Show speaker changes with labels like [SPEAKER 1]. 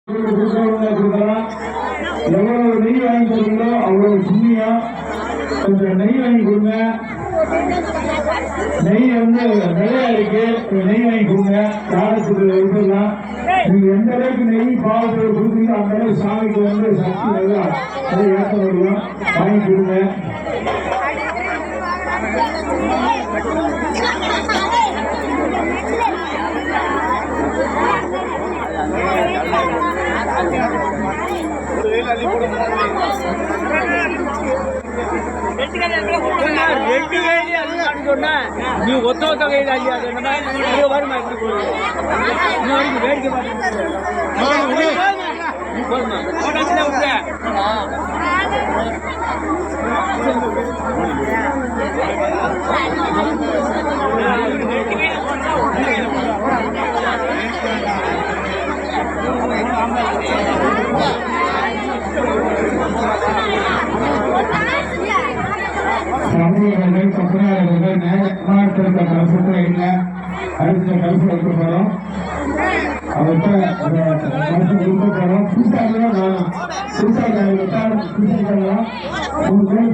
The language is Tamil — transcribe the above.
[SPEAKER 1] கொடுக்கலாம். எவ்வளவு நெய் வாங்கி கொடுங்களோ அவ்வளவு புண்ணியம். கொஞ்சம் நெய் வாங்கி கொடுங்க. நெய் நிறைய இருக்கு, நெய் வாங்கி கொடுங்க. காலத்துக்கு இதெல்லாம் நீங்க எந்த அளவுக்கு நெய் பாவத்தில் கொடுத்தீங்களோ அந்த அளவுக்கு சாமிக்கு சக்தி நல்லா ஏற்ற முடியும். வாங்கி கொடுங்க.
[SPEAKER 2] ನೀವು ಗೊತ್ತ ಕೈಲಿ ಅಲ್ಲಿ ಅದು வருமா எப்படி போடுவோம் வேடிக்கை
[SPEAKER 1] கலசத்துல இல்ல அடுத்த கலசம் வைக்க போறோம். அவர்கிட்ட கலசம் கொடுக்க போறோம். புதுசாக வேணாம், புதுசாக புதுசாக புதுசாக